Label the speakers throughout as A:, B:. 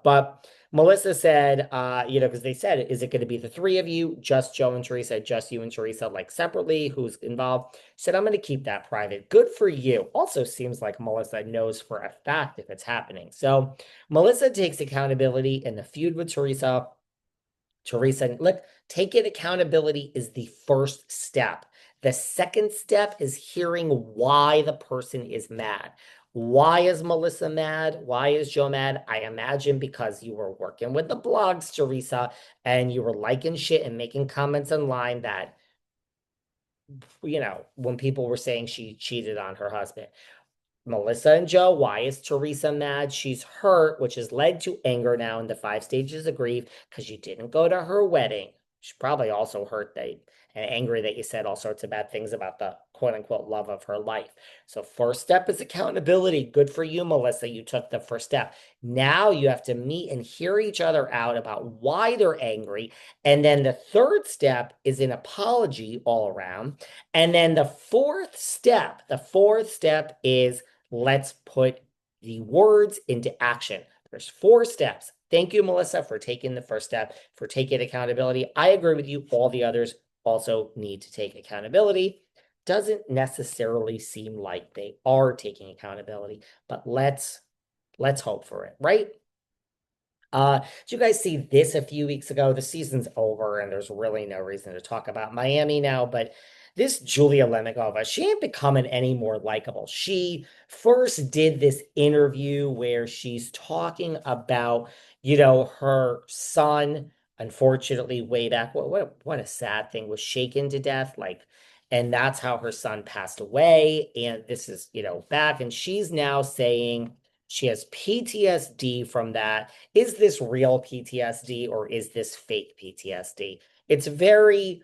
A: But Melissa said, because they said, is it going to be the three of you, just Joe and Teresa, just you and Teresa, like separately, who's involved? She said, I'm going to keep that private. Good for you. Also seems like Melissa knows for a fact if it's happening. So Melissa takes accountability in the feud with Teresa. Teresa, look, taking accountability is the first step. The second step is hearing why the person is mad. Why is Melissa mad? Why is Joe mad? I imagine because you were working with the blogs, Teresa, and you were liking shit and making comments online that, when people were saying she cheated on her husband. Melissa and Joe, why is Teresa mad? She's hurt, which has led to anger now in the 5 stages of grief because you didn't go to her wedding. She's probably also hurt and angry that you said all sorts of bad things about the quote unquote love of her life. So, first step is accountability. Good for you, Melissa. You took the first step. Now you have to meet and hear each other out about why they're angry. And then the third step is an apology all around. And then the fourth step is let's put the words into action. There's 4 steps. Thank you, Melissa, for taking the first step, for taking accountability. I agree with you. All the others also need to take accountability. Doesn't necessarily seem like they are taking accountability, but let's hope for it, right? Did you guys see this a few weeks ago? The season's over and there's really no reason to talk about Miami now, but this Julia Lemigova, she ain't becoming any more likable. She first did this interview where she's talking about, her son, unfortunately, way back, what a sad thing, was shaken to death, and that's how her son passed away. And this is, back, and she's now saying she has PTSD from that. Is this real PTSD or is this fake PTSD? It's very,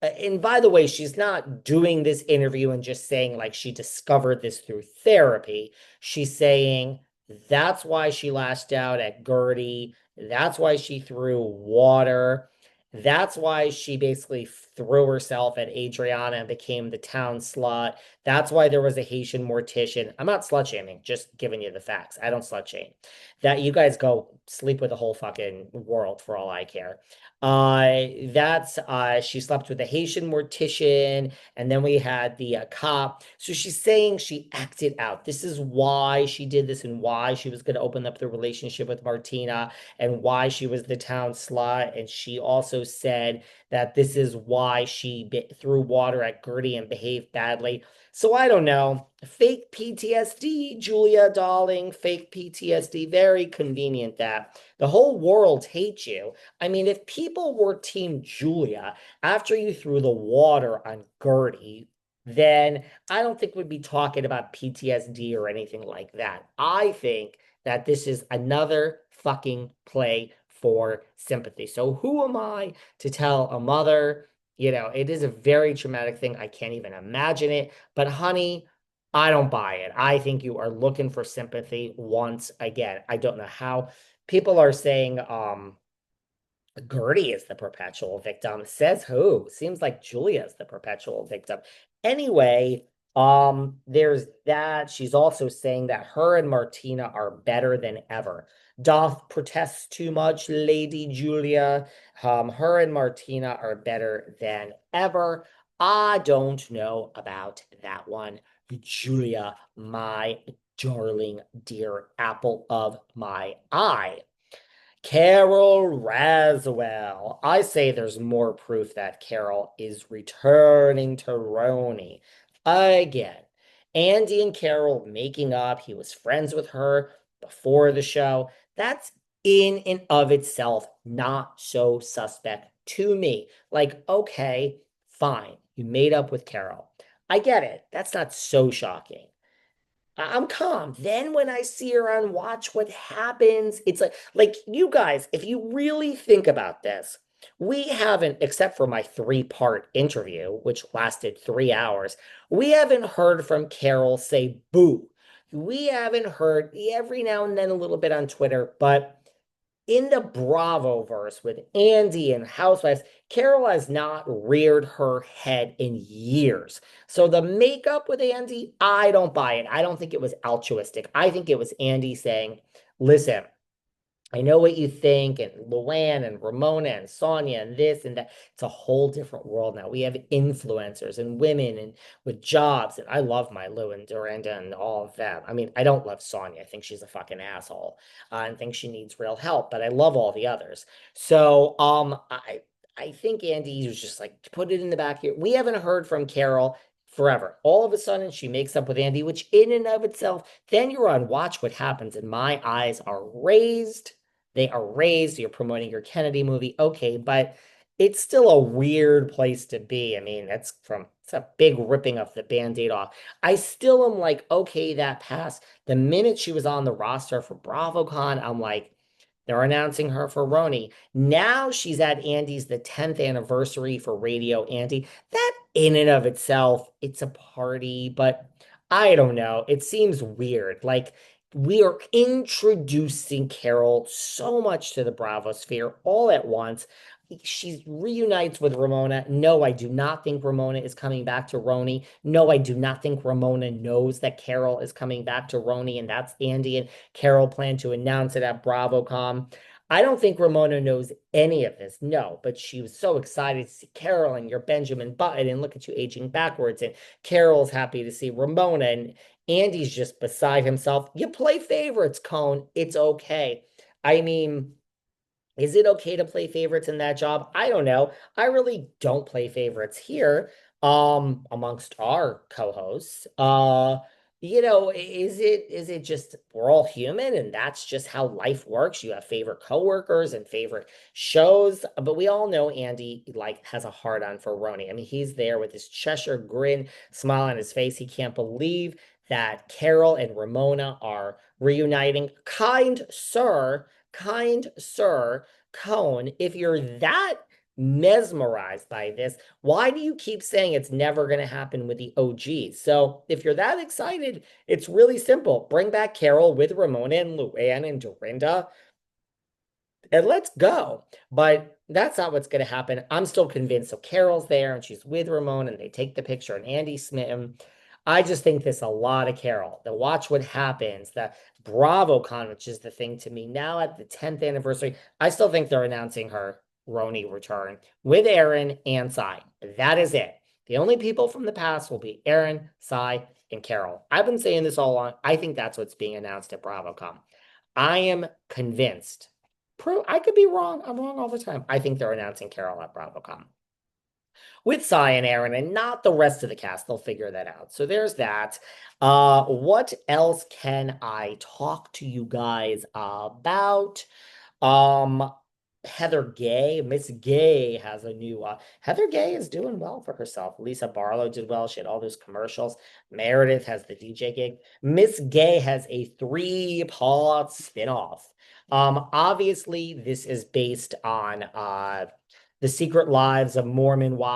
A: and by the way, she's not doing this interview and just saying like she discovered this through therapy. She's saying that's why she lashed out at Gertie. That's why she threw water. That's why she basically threw herself at Adriana and became the town slut. That's why there was a Haitian mortician. I'm not slut shaming, just giving you the facts. I don't slut shame. That you guys go sleep with the whole fucking world for all I care. That's she slept with a Haitian mortician, and then we had the cop. So she's saying she acted out. This is why she did this and why she was going to open up the relationship with Martina and why she was the town slut. And she also said that this is why she threw water at Gertie and behaved badly. So I don't know. Fake PTSD, Julia, darling, fake PTSD. Very convenient that the whole world hates you. I mean, if people were Team Julia after you threw the water on Gertie, then I don't think we'd be talking about PTSD or anything like that. I think that this is another fucking play for sympathy. So who am I to tell a mother, it is a very traumatic thing. I can't even imagine it. But honey, I don't buy it. I think you are looking for sympathy once again. I don't know how people are saying Gertie is the perpetual victim. Says who? Seems like Julia's the perpetual victim. Anyway, there's that. She's also saying that her and Martina are better than ever. Doth protest too much, Lady Julia. Her and Martina are better than ever. I don't know about that one. Julia, my darling dear apple of my eye. Carole Radziwill. I say there's more proof that Carole is returning to RHONY. Again, Andy and Carole making up. He was friends with her before the show. That's in and of itself not so suspect to me. Like, okay, fine. You made up with Carole. I get it. That's not so shocking. I'm calm. Then when I see her on Watch What Happens, it's like you guys, if you really think about this, we haven't, except for my 3-part interview, which lasted 3 hours, we haven't heard from Carole say boo. We haven't heard every now and then a little bit on Twitter, but in the Bravo verse with Andy and Housewives, Carole has not reared her head in years. So the makeup with Andy, I don't buy it. I don't think it was altruistic. I think it was Andy saying, listen, I know what you think, and Luann and Ramona and Sonia and this and that. It's a whole different world now. We have influencers and women and with jobs, and I love my Lou and Dorinda and all of them. I mean, I don't love Sonia. I think she's a fucking asshole, and think she needs real help, but I love all the others. So, I think Andy was just like, put it in the back here. We haven't heard from Carole forever. All of a sudden, she makes up with Andy, which in and of itself, then you're on Watch What Happens, and my eyes are raised. They are raised. You're promoting your Kennedy movie. Okay, but it's still a weird place to be. I mean, it's a big ripping of the band-aid off. I still am like, okay, that passed. The minute she was on the roster for BravoCon, I'm like, they're announcing her for RHONY. Now she's at Andy's the 10th anniversary for Radio Andy. That in and of itself, it's a party, but I don't know. It seems weird. Like we are introducing Carole so much to the Bravo sphere all at once. She reunites with Ramona. No, I do not think Ramona is coming back to RHONY. No, I do not think Ramona knows that Carole is coming back to RHONY, and that's Andy and Carole plan to announce it at BravoCon. I don't think Ramona knows any of this. No, but she was so excited to see Carole and your Benjamin Button, and look at you aging backwards. And Carole's happy to see Ramona, and Andy's just beside himself. You play favorites, Cone. It's okay. I mean, is it okay to play favorites in that job? I don't know. I really don't play favorites here, amongst our co-hosts. Is it just we're all human and that's just how life works? You have favorite coworkers and favorite shows, but we all know Andy like has a hard on for RHONY. I mean, he's there with his Cheshire grin, smile on his face. He can't believe that Carole and Ramona are reuniting. Kind sir, Cone, if you're that mesmerized by this, why do you keep saying it's never going to happen with the OGs? So if you're that excited, it's really simple. Bring back Carole with Ramona and Luann and Dorinda, and let's go. But that's not what's going to happen. I'm still convinced. So Carole's there and she's with Ramona and they take the picture and Andy's smitten. I just think this a lot of Carole. The Watch What Happens, the BravoCon, which is the thing to me now at the 10th anniversary. I still think they're announcing her RHONY return with Aaron and Cy. That is it. The only people from the past will be Aaron, Cy, and Carole. I've been saying this all along. I think that's what's being announced at BravoCon. I am convinced. I could be wrong. I'm wrong all the time. I think they're announcing Carole at BravoCon with Cy and Aaron and not the rest of the cast. They'll figure that out. So there's that. What else can I talk to you guys about? Um, Heather Gay, Miss Gay has a new Heather Gay is doing well for herself. Lisa Barlow did well. She had all those commercials. Meredith has the DJ gig. Miss Gay has a 3-part spinoff. Obviously, this is based on The Secret Lives of Mormon Wives.